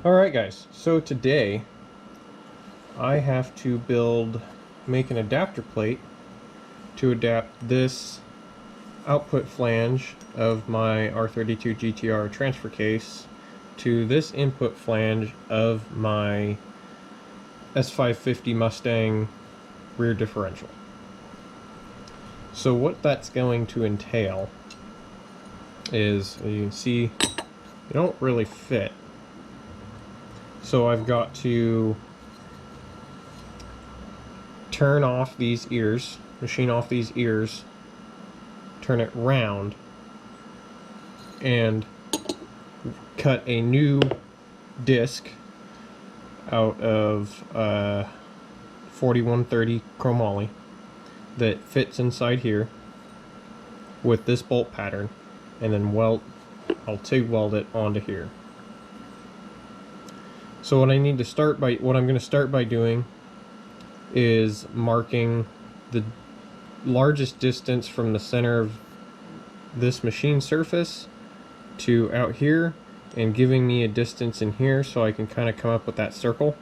Alright guys, so today I have to make an adapter plate to adapt this output flange of my R32 GTR transfer case to this input flange of my S550 Mustang rear differential. So what that's going to entail is, as you can see, they don't really fit. So I've got to turn off these ears, machine off these ears, turn it round, and cut a new disc out of 4130 chromoly that fits inside here with this bolt pattern, and then I'll TIG weld it onto here. So what I'm going to start by doing is marking the largest distance from the center of this machine surface to out here, and giving me a distance in here so I can kind of come up with that circle.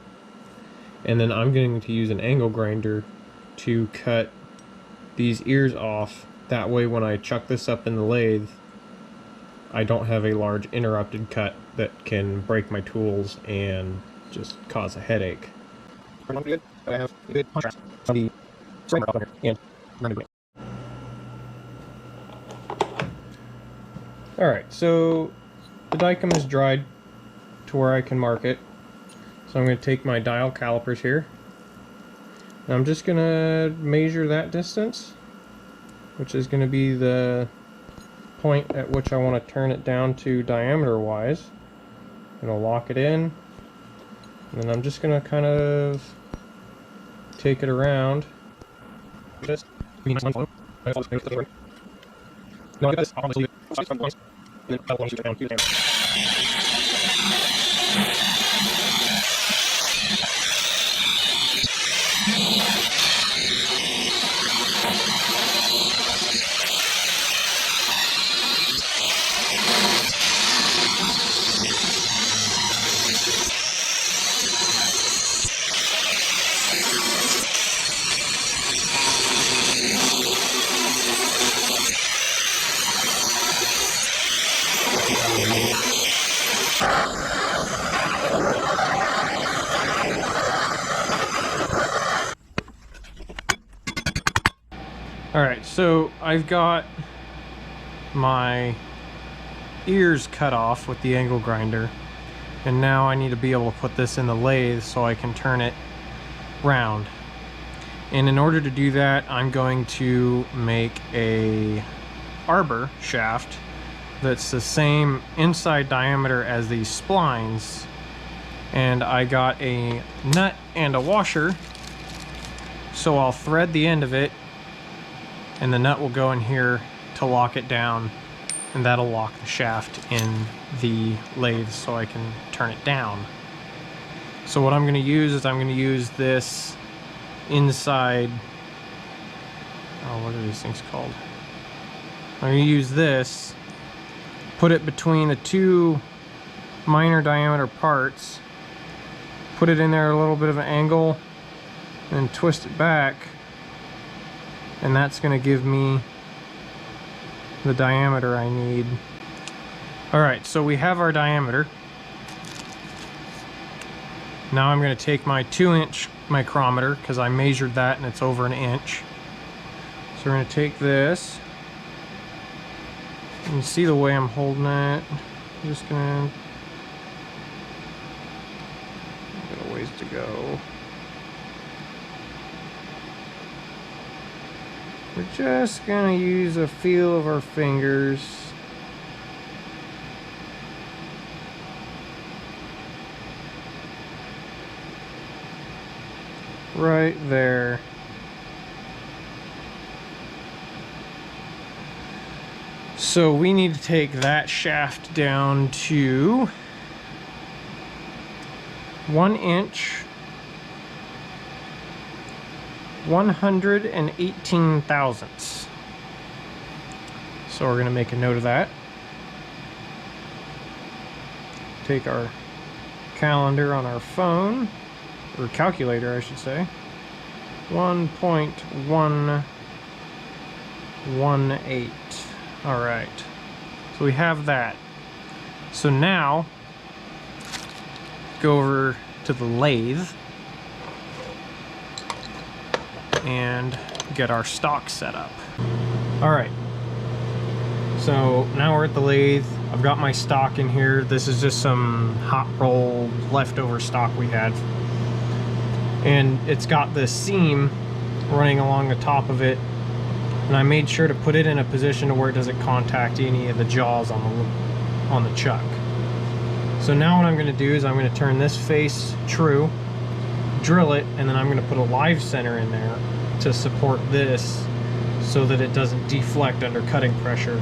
And then I'm going to use an angle grinder to cut these ears off. That way when I chuck this up in the lathe, I don't have a large interrupted cut that can break my tools and just cause a headache. Good, but I have a good contrast on the spring up here and alright, so the diecom is dried to where I can mark it. So I'm going to take my dial calipers here, and I'm just going to measure that distance, which is going to be the point at which I want to turn it down to diameter wise. I'm going to lock it in, and then I'm just going to kind of take it around. Just no, I got this. I'll leave it. Alright, so I've got my ears cut off with the angle grinder, and now I need to be able to put this in the lathe so I can turn it round. And in order to do that, I'm going to make a Arbor shaft that's the same inside diameter as these splines, and I got a nut and a washer, so I'll thread the end of it and the nut will go in here to lock it down, and that'll lock the shaft in the lathe so I can turn it down. So what I'm going to use is I'm going to use this inside, oh, what are these things called? I'm going to use this, put it between the two minor diameter parts, put it in there a little bit of an angle, and twist it back, and that's going to give me the diameter I need. Alright, so we have our diameter. Now I'm going to take my 2-inch micrometer, because I measured that and it's over an inch. So we're going to take this, and you see the way I'm holding it. I'm just going to, got a ways to go. We're just going to use a feel of our fingers. Right there. So we need to take that shaft down to 1 inch 118 thousandths. So we're going to make a note of that. Take our calendar on our phone, or calculator I should say. 1.118. All right, so we have that. So now go over to the lathe and get our stock set up. All right, so now we're at the lathe. I've got my stock in here. This is just some hot roll leftover stock we had, and it's got this seam running along the top of it, and I made sure to put it in a position to where it doesn't contact any of the jaws on the chuck. So now what I'm going to do is I'm going to turn this face true, drill it, and then I'm going to put a live center in there to support this so that it doesn't deflect under cutting pressure.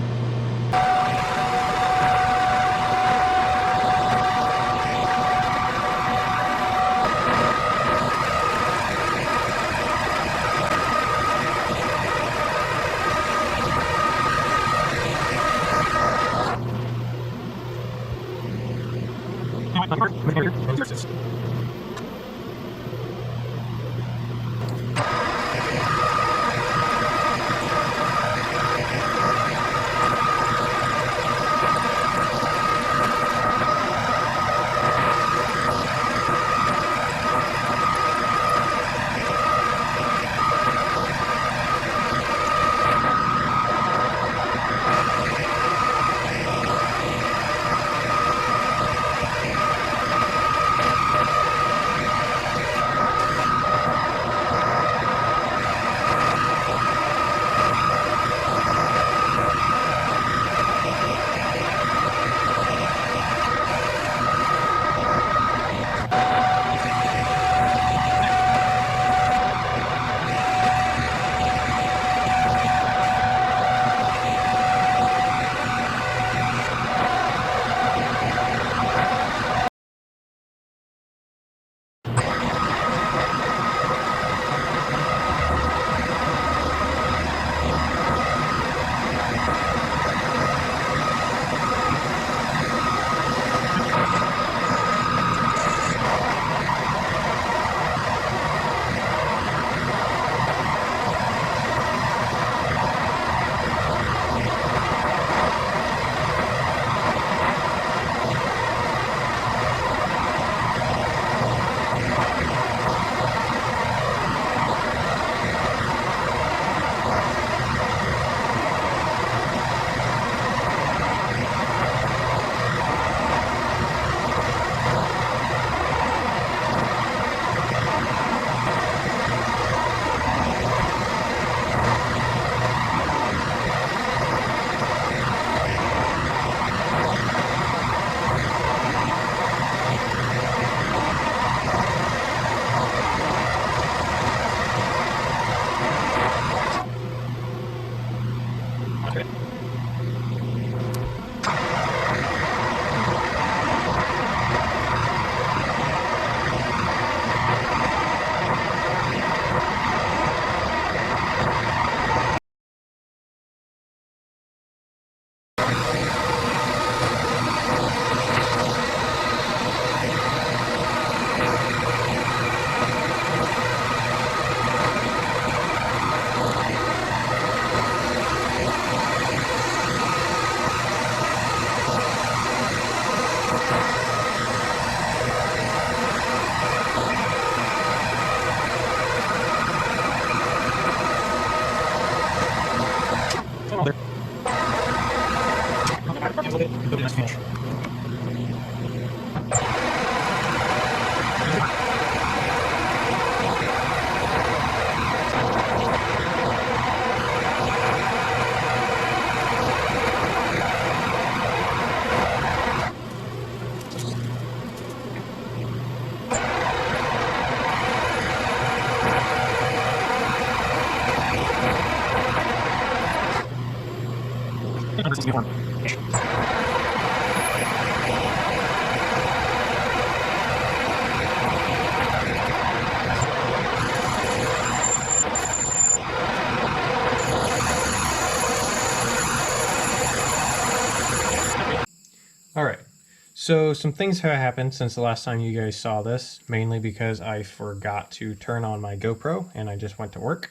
So some things have happened since the last time you guys saw this, mainly because I forgot to turn on my GoPro and I just went to work.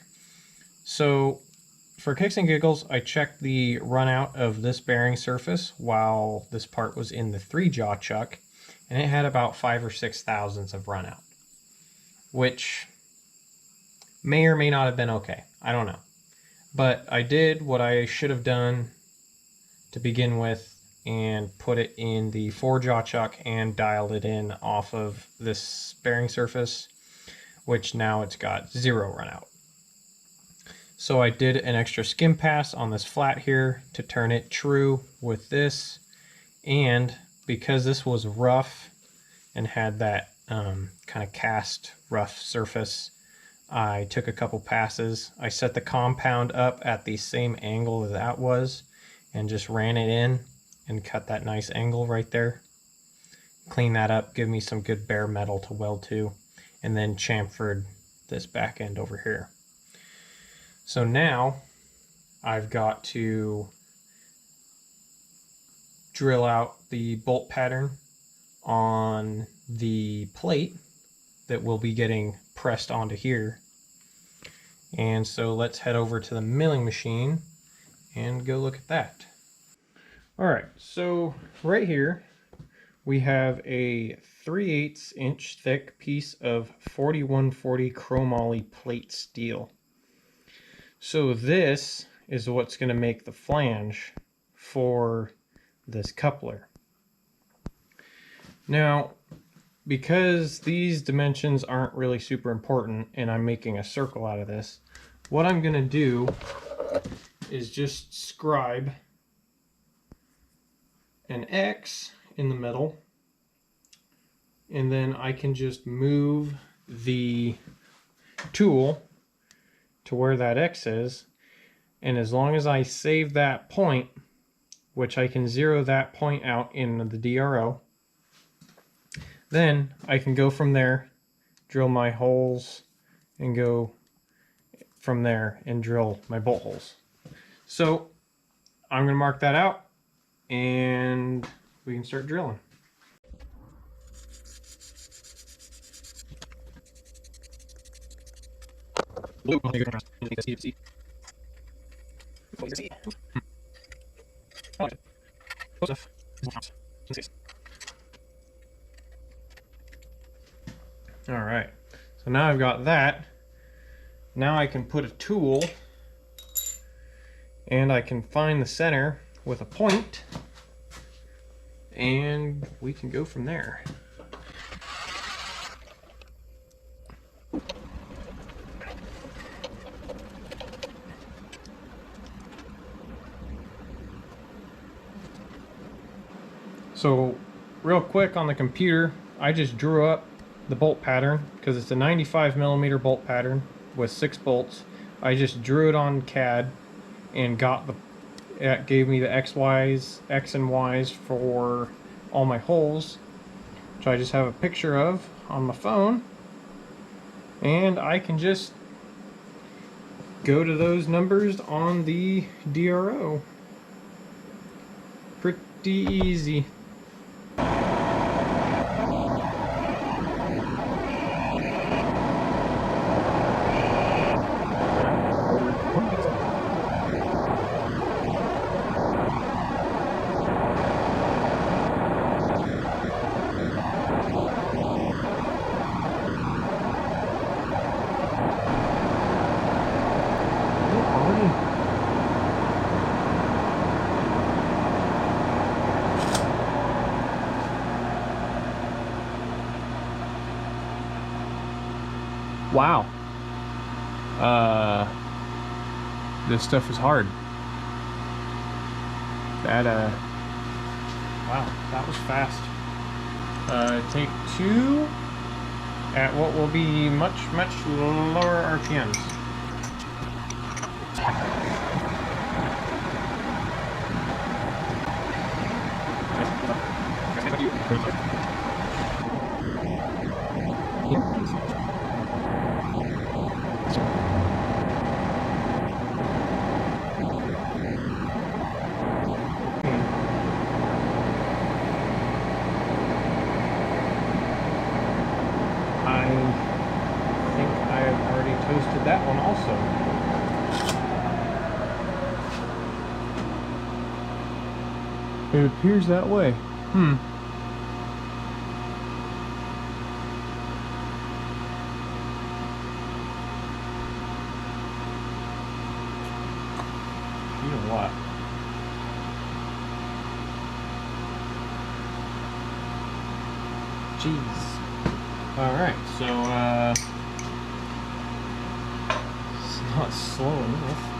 So for kicks and giggles, I checked the run out of this bearing surface while this part was in the 3-jaw chuck, and it had about 5 or 6 thousandths of run out, which may or may not have been okay. I don't know. But I did what I should have done to begin with and put it in the 4-jaw chuck and dialed it in off of this bearing surface, which now it's got 0 run out. So I did an extra skim pass on this flat here to turn it true with this, and because this was rough and had that kind of cast rough surface, I took a couple passes. I set the compound up at the same angle as that was and just ran it in and cut that nice angle right there. Clean that up, give me some good bare metal to weld to, and then chamfered this back end over here. So now I've got to drill out the bolt pattern on the plate that will be getting pressed onto here. And so let's head over to the milling machine and go look at that. All right, so right here we have a 3/8 inch thick piece of 4140 chromoly plate steel. So this is what's going to make the flange for this coupler. Now, because these dimensions aren't really super important and I'm making a circle out of this, what I'm going to do is just scribe an X in the middle, and then I can just move the tool to where that X is, and as long as I save that point, which I can zero that point out in the DRO, then I can go from there, drill my holes, and go from there and drill my bolt holes. So I'm going to mark that out and we can start drilling. All right, so now I've got that. Now I can put a tool and I can find the center with a point, and we can go from there. So real quick on the computer, I just drew up the bolt pattern because it's a 95mm bolt pattern with 6 bolts. I just drew it on CAD and got it gave me the X and Y's for all my holes, which I just have a picture of on my phone, and I can just go to those numbers on the DRO. Pretty easy. Wow. This stuff is hard. Wow, that was fast. Take 2 at what will be much lower RPMs. toasted that one also. It appears that way. You know what? Jeez. Alright, so it's not slow enough.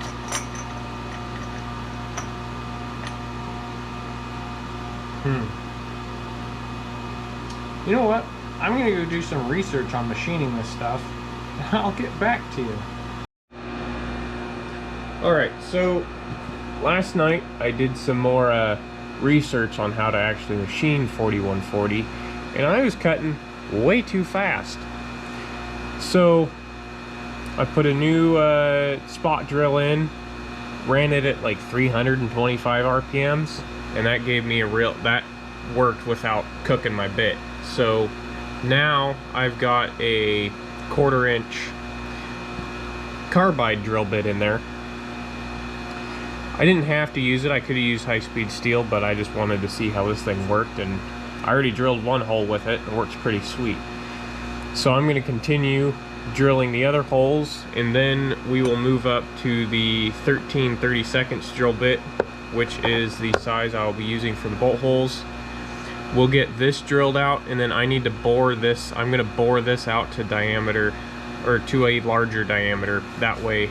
You know what? I'm gonna go do some research on machining this stuff, and I'll get back to you. Alright, so last night I did some more research on how to actually machine 4140, and I was cutting way too fast. So I put a new spot drill in, ran it at like 325 RPMs, and that gave me that worked without cooking my bit. So now I've got a 1/4 inch carbide drill bit in there. I didn't have to use it. I could have used high-speed steel, but I just wanted to see how this thing worked, and I already drilled one hole with it. It works pretty sweet. So I'm going to continue drilling the other holes, and then we will move up to the 13/32 drill bit, which is the size I'll be using for the bolt holes. We'll get this drilled out, and then I need to bore this. I'm going to bore this out to diameter, or to a larger diameter. That way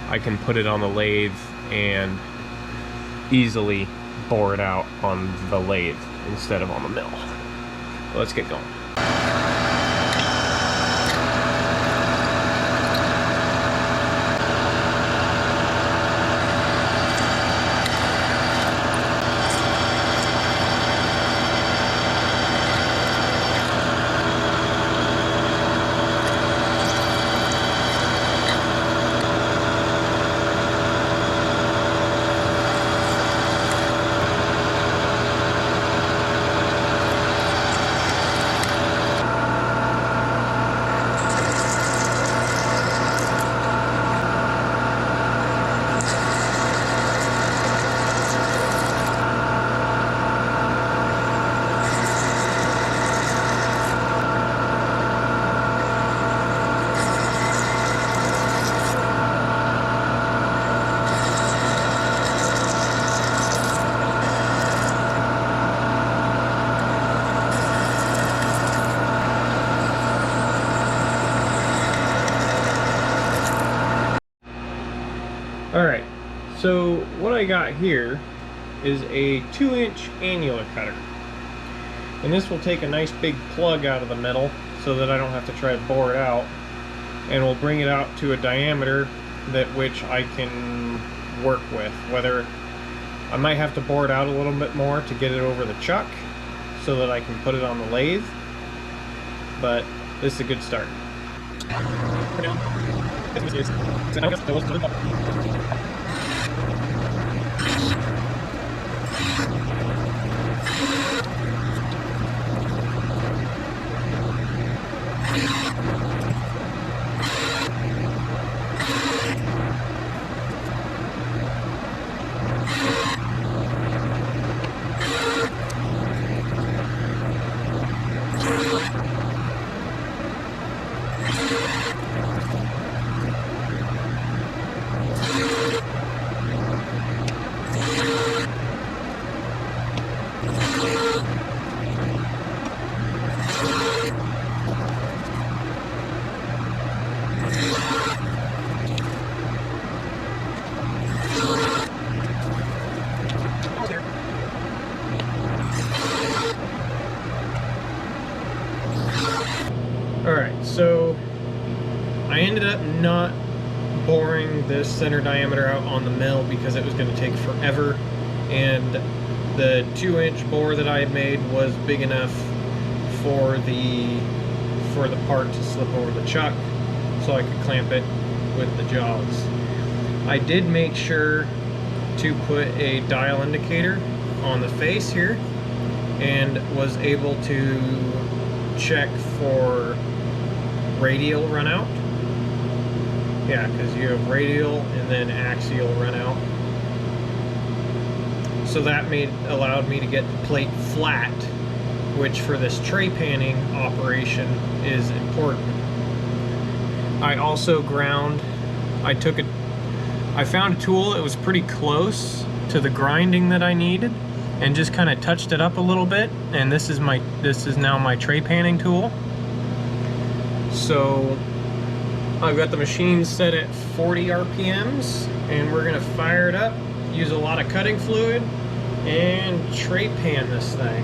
I can put it on the lathe and easily bore it out on the lathe instead of on the mill. Let's get going. Alright, so what I got here is a 2-inch annular cutter. And this will take a nice big plug out of the metal so that I don't have to try to bore it out. And we'll bring it out to a diameter that which I can work with. Whether I might have to bore it out a little bit more to get it over the chuck so that I can put it on the lathe. But this is a good start. Alright, so I ended up not boring this center diameter out on the mill because it was going to take forever, and the 2-inch bore that I had made was big enough for the part to slip over the chuck so I could clamp it with the jaws. I did make sure to put a dial indicator on the face here and was able to check for radial runout, Yeah, because you have radial and then axial run out. So that allowed me to get the plate flat, which for this tray panning operation is important. I also ground. I found a tool that was pretty close to the grinding that I needed, and just kind of touched it up a little bit. And this is now my tray panning tool. So I've got the machine set at 40 RPMs, and we're gonna fire it up, use a lot of cutting fluid, and tray pan this thing.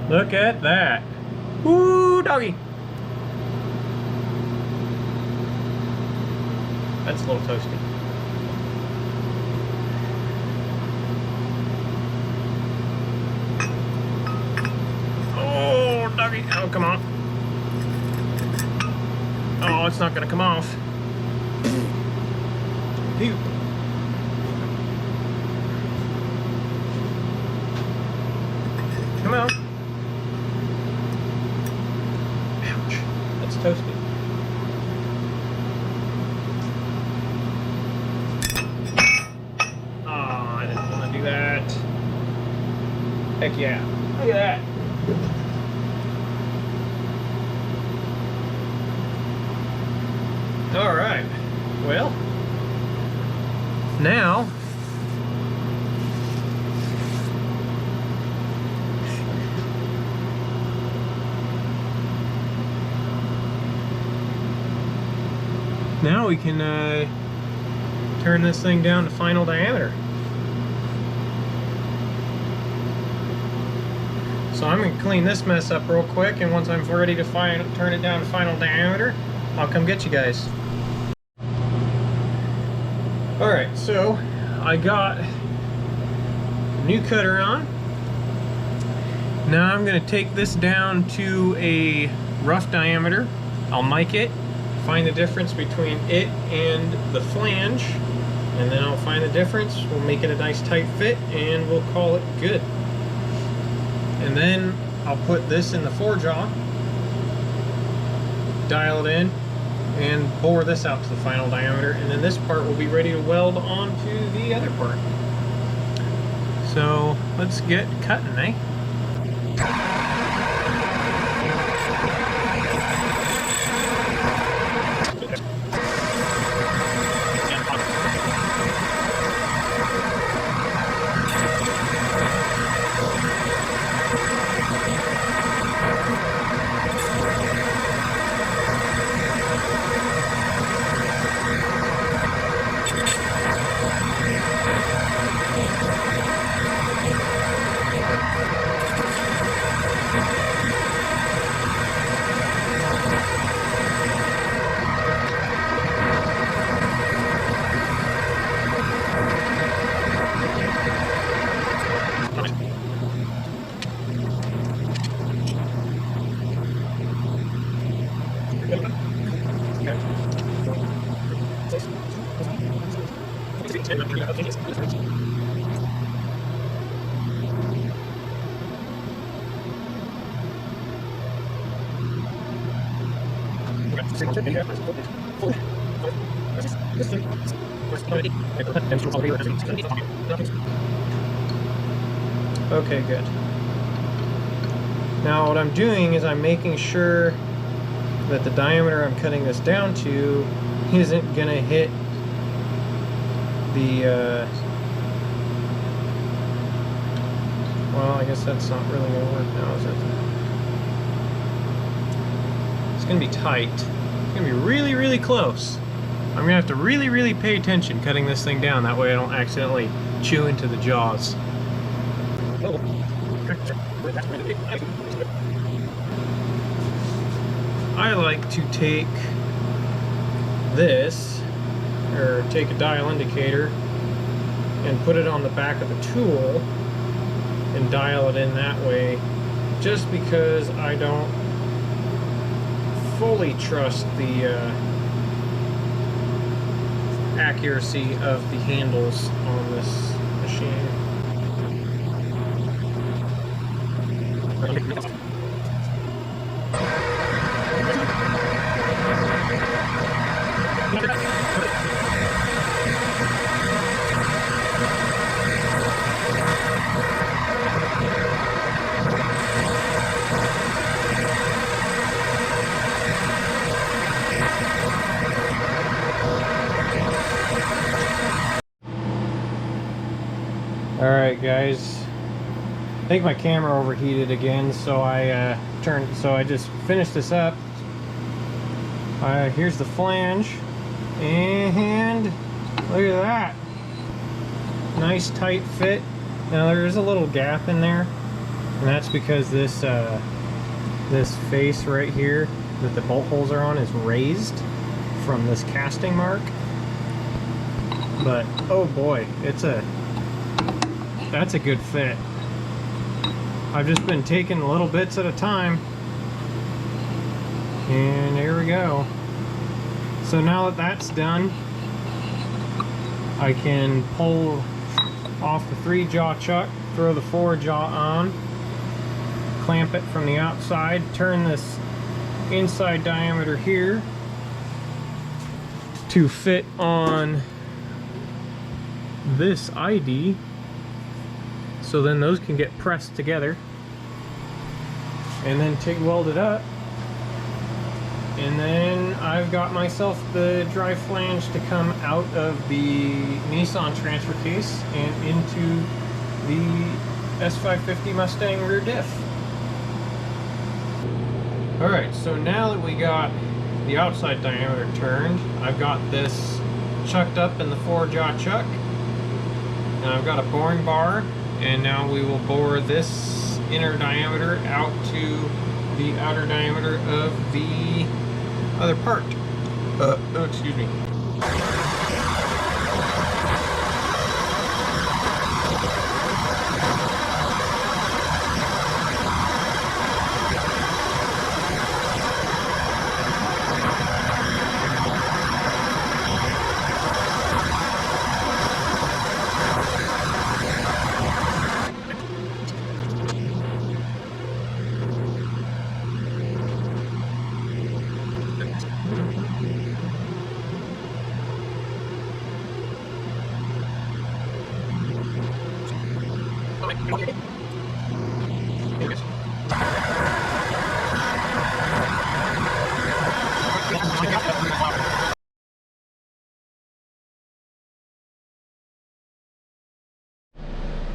Look at that. Woo, doggy. That's a little toasty. Oh, doggy. Oh, come on. Oh, it's not gonna come off. Phew. Come on. Ouch. That's toasty. Oh, I didn't want to do that. Heck yeah. Look at that. All right. Well, now we can turn this thing down to final diameter. So I'm going to clean this mess up real quick, and once I'm ready to turn it down to final diameter, I'll come get you guys. Alright, so I got a new cutter on. Now I'm going to take this down to a rough diameter. I'll mic it, find the difference between it and the flange, and then I'll find the difference. We'll make it a nice tight fit, and we'll call it good. And then I'll put this in the forejaw, dial it in, and bore this out to the final diameter, and then this part will be ready to weld onto the other part. So let's get cutting, eh? Okay, good. Now what I'm doing is I'm making sure that the diameter I'm cutting this down to isn't gonna hit the well, I guess that's not really gonna work now, is it? It's gonna be tight. It's gonna be really, really close. I'm gonna have to really, really pay attention cutting this thing down, that way I don't accidentally chew into the jaws. I like to take this, or take a dial indicator and put it on the back of the tool and dial it in that way, just because I don't fully trust the accuracy of the handles on this machine. Alright guys, I think my camera overheated again, so I just finished this up. Here's the flange, and look at that. Nice tight fit. Now there is a little gap in there, and that's because this face right here that the bolt holes are on is raised from this casting mark. But oh boy, that's a good fit. I've just been taking little bits at a time, and there we go. So now that that's done, I can pull off the 3-jaw chuck, throw the 4-jaw on, clamp it from the outside, turn this inside diameter here to fit on this ID, so then those can get pressed together, and then TIG weld it up, and then I've got myself the drive flange to come out of the Nissan transfer case and into the S550 Mustang rear diff. Alright, so now that we got the outside diameter turned, I've got this chucked up in the 4-jaw chuck, and I've got a boring bar, and now we will bore this inner diameter out to the outer diameter of the other part. Oh, excuse me.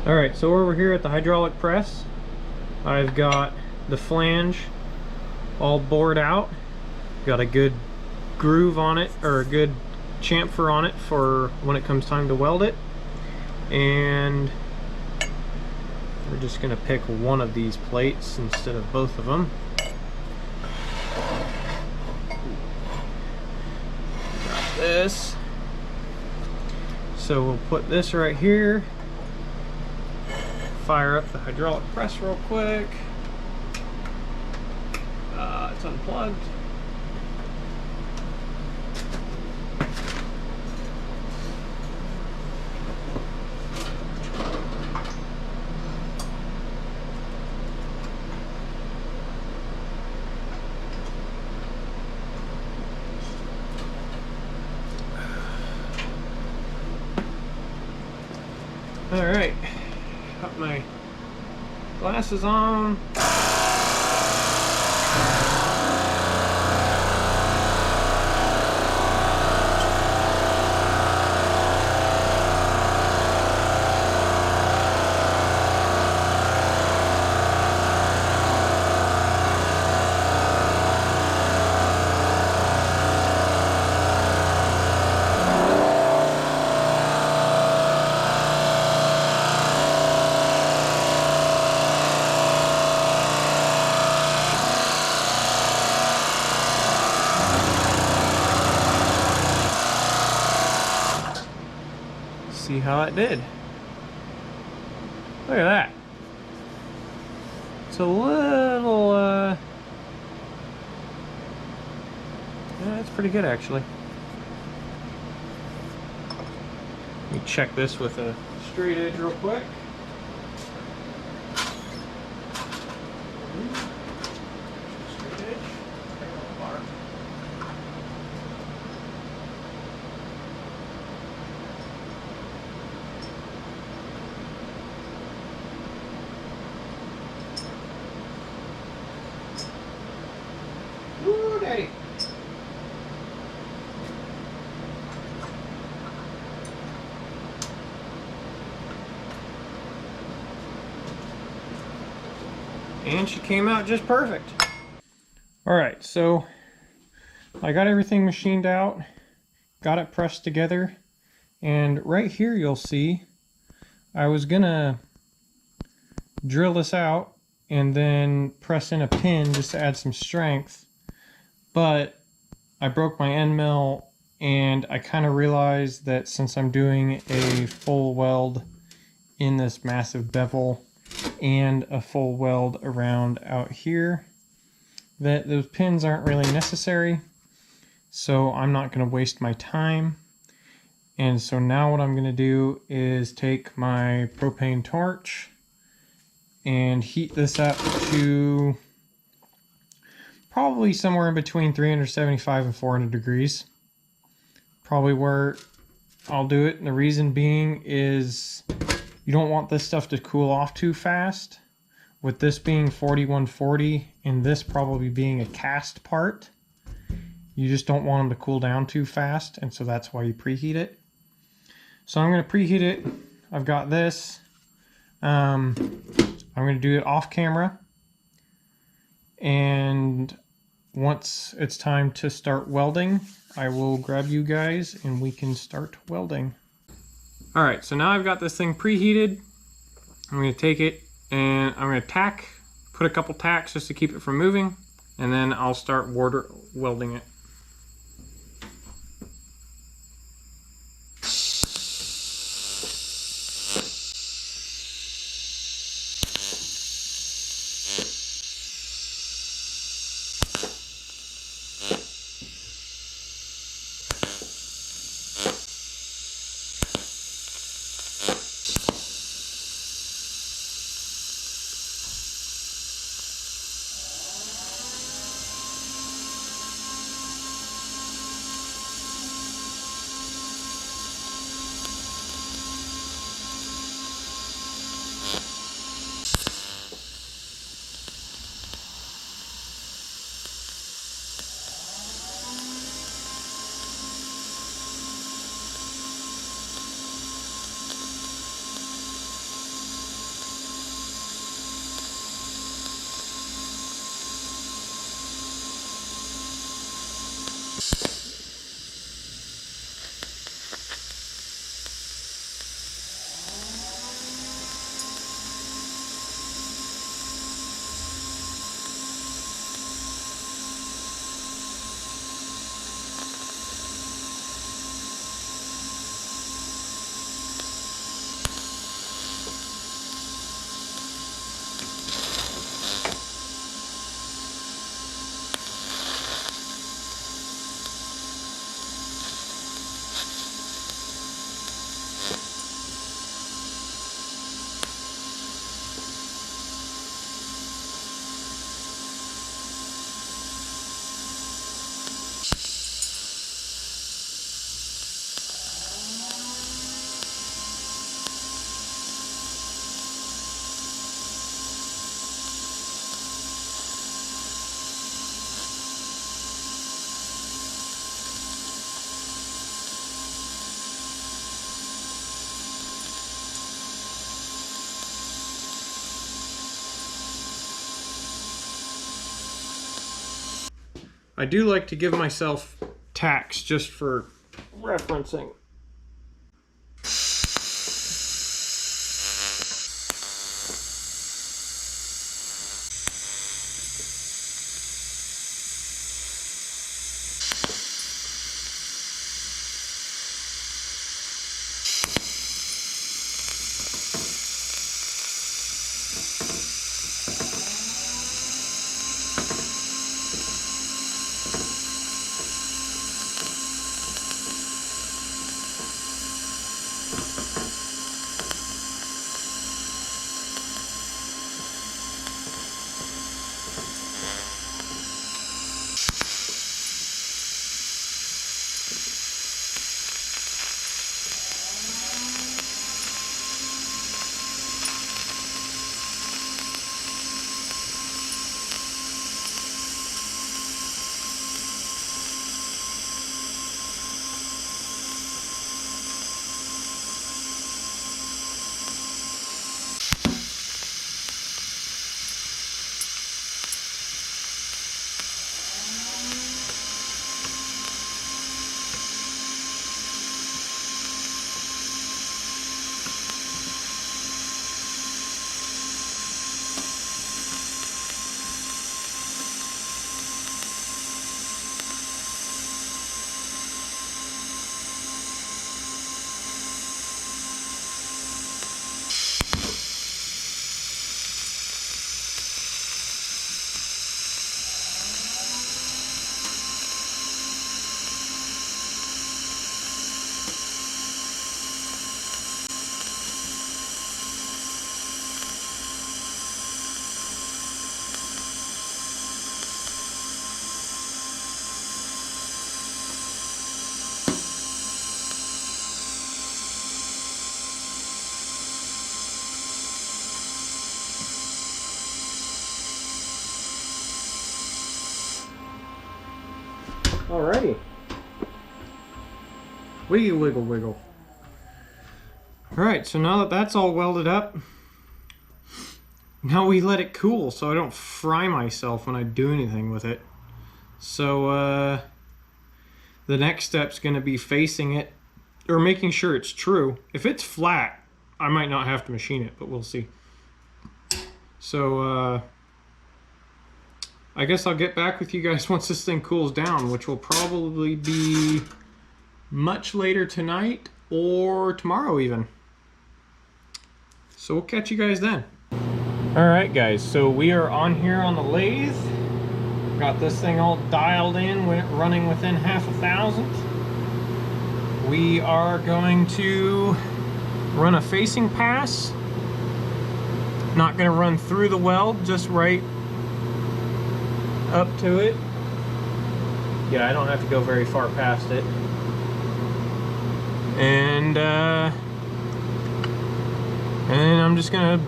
Alright, so over here at the hydraulic press, I've got the flange all bored out. Got a good groove on it, or a good chamfer on it for when it comes time to weld it. And we're just going to pick one of these plates instead of both of them. Got this. So we'll put this right here. Fire up the hydraulic press real quick. It's unplugged. All right, got my glasses on. See how it did. Look at that. It's a little, yeah, it's pretty good actually. Let me check this with a straight edge real quick. Straight edge. Woo, daddy. And she came out just perfect. All right, so I got everything machined out, got it pressed together, and right here you'll see I was gonna drill this out and then press in a pin just to add some strength, but I broke my end mill and I kind of realized that since I'm doing a full weld in this massive bevel and a full weld around out here, that those pins aren't really necessary, so I'm not going to waste my time. And so now what I'm going to do is take my propane torch and heat this up to probably somewhere in between 375 and 400 degrees. Probably where I'll do it, and the reason being is you don't want this stuff to cool off too fast. With this being 4140 and this probably being a cast part, you just don't want them to cool down too fast, and so that's why you preheat it. So I'm going to preheat it. I've got this. I'm going to do it off camera, and once it's time to start welding, I will grab you guys and we can start welding. All right, so now I've got this thing preheated. I'm going to take it and I'm going to tack, put a couple tacks just to keep it from moving, and then I'll start welding it. I do like to give myself tacks just for referencing. Alrighty. Wiggy wiggle wiggle. Alright, so now that that's all welded up, now we let it cool so I don't fry myself when I do anything with it. So the next step's going to be facing it, or making sure it's true. If it's flat, I might not have to machine it, but we'll see. So I guess I'll get back with you guys once this thing cools down, which will probably be much later tonight or tomorrow even. So we'll catch you guys then. Alright guys, so we are on here on the lathe. Got this thing all dialed in, running within 1/1000. We are going to run a facing pass. Not going to run through the weld, just right up to it. Yeah, I don't have to go very far past it. And then I'm just gonna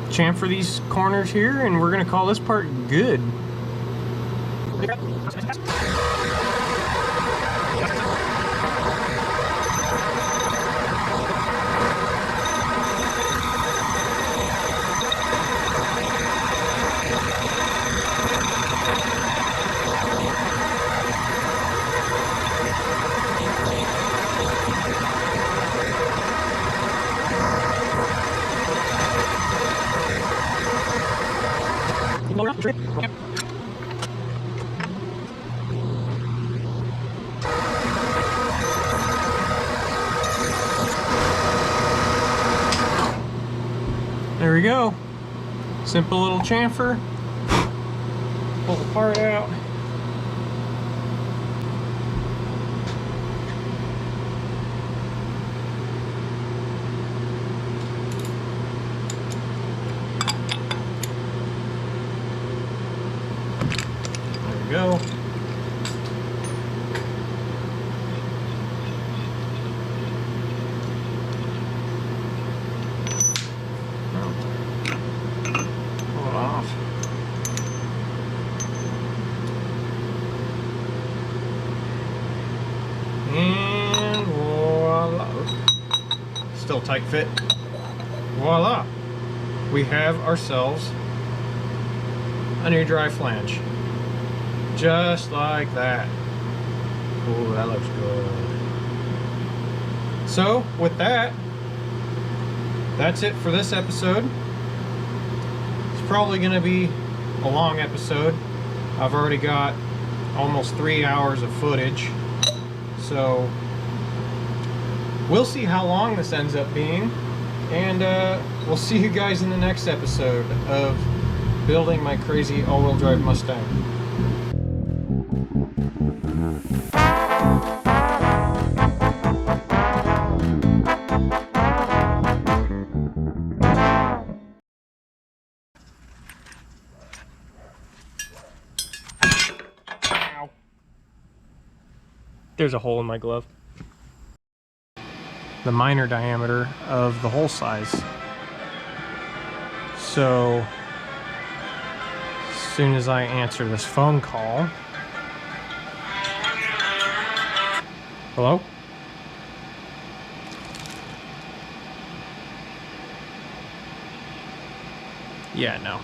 chamfer these corners here, and we're gonna call this part good. There we go. Simple little chamfer. Pull the part out. There we go. And voila. Still tight fit. Voila. We have ourselves a new dry flange. Just like that. Oh, that looks good. So, with that, that's it for this episode. It's probably going to be a long episode. I've already got almost 3 hours of footage. So, we'll see how long this ends up being. And we'll see you guys in the next episode of building my crazy all-wheel drive Mustang. Ow. There's a hole in my glove. The minor diameter of the hole size. So, as soon as I answer this phone call... Hello? Yeah, no.